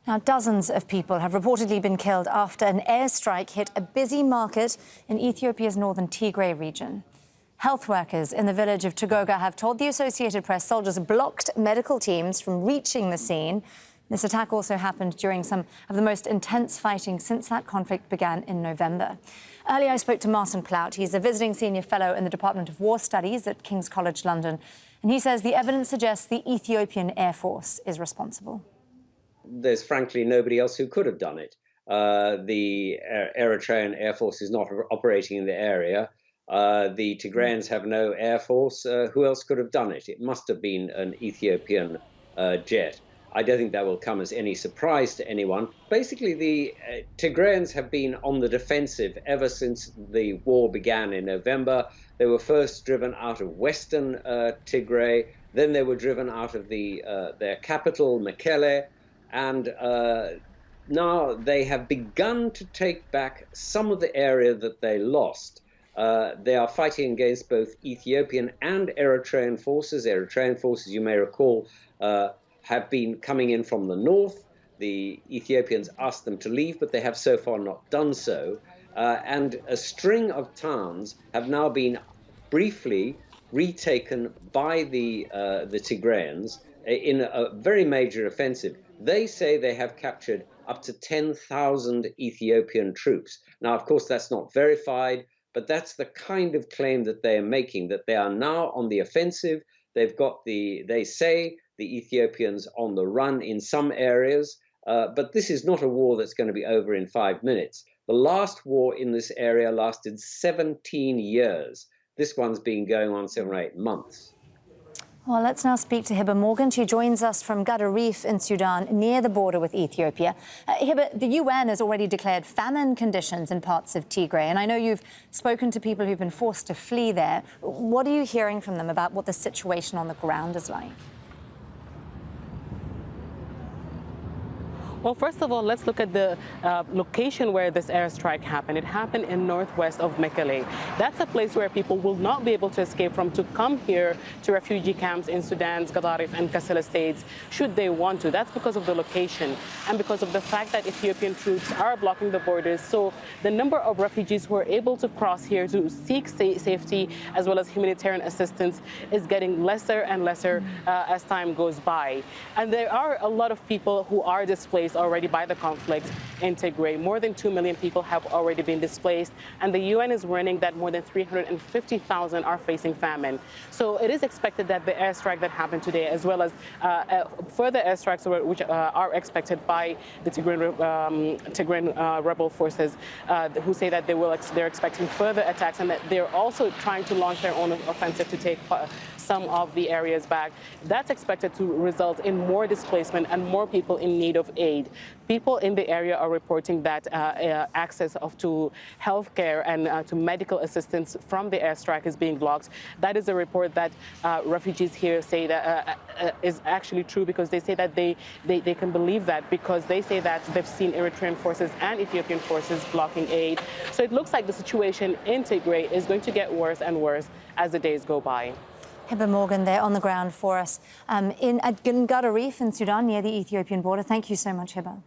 Now, dozens of people have reportedly been killed after an airstrike hit a busy market in Ethiopia's northern Tigray region. Health workers in the village of Togoga have told the Associated Press soldiers blocked medical teams from reaching the scene. This attack also happened during some of the most intense fighting since that conflict began in November. Earlier, I spoke to Martin Plaut. He's a visiting senior fellow in the Department of War Studies at King's College London. And he says the evidence suggests the Ethiopian Air Force is responsible. There's frankly nobody else who could have done it. The Eritrean Air Force is not operating in the area. The Tigrayans have no air force. Who else could have done it? It must have been an Ethiopian jet. I don't think that will come as any surprise to anyone. Basically, the Tigrayans have been on the defensive ever since the war began in November. They were first driven out of western Tigray. Then they were driven out of their capital, Mekelle. And now they have begun to take back some of the area that they lost. They are fighting against both Ethiopian and Eritrean forces. Eritrean forces, you may recall, have been coming in from the north. The Ethiopians asked them to leave, but they have so far not done so. And a string of towns have now been briefly retaken by the Tigrayans in a very major offensive. They say they have captured up to 10,000 Ethiopian troops. Now, of course, that's not verified, but that's the kind of claim that they are making, that they are now on the offensive. They've got they say, the Ethiopians on the run in some areas, but this is not a war that's going to be over in 5 minutes. The last war in this area lasted 17 years. This one's been going on 7 or 8 months. Well, let's now speak to Hiba Morgan. She joins us from Gadaref in Sudan, near the border with Ethiopia. Hiba, the UN has already declared famine conditions in parts of Tigray, and I know you've spoken to people who've been forced to flee there. What are you hearing from them about what the situation on the ground is like? Well, first of all, let's look at the location where this airstrike happened. It happened in northwest of Mekelle. That's a place where people will not be able to escape from to come here to refugee camps in Sudan's Gadaref and Kassala states, should they want to. That's because of the location and because of the fact that Ethiopian troops are blocking the borders. So the number of refugees who are able to cross here to seek safety as well as humanitarian assistance is getting lesser and lesser as time goes by. And there are a lot of people who are displaced already by the conflict in Tigray. More than 2 million people have already been displaced, and the UN is warning that more than 350,000 are facing famine. So it is expected that the airstrike that happened today, as well as further airstrikes which are expected by the Tigrayan rebel forces, who say that they're expecting further attacks, and that they're also trying to launch their own offensive to take some of the areas back. That's expected to result in more displacement and more people in need of aid. People in the area are reporting that access to health care and to medical assistance from the airstrike is being blocked. That is a report that refugees here say that is actually true, because they say that they can believe that, because they say that they've seen Eritrean forces and Ethiopian forces blocking aid. So it looks like the situation in Tigray is going to get worse and worse as the days go by. Hiba Morgan there on the ground for us at Gadaref in Sudan, near the Ethiopian border. Thank you so much, Hiba.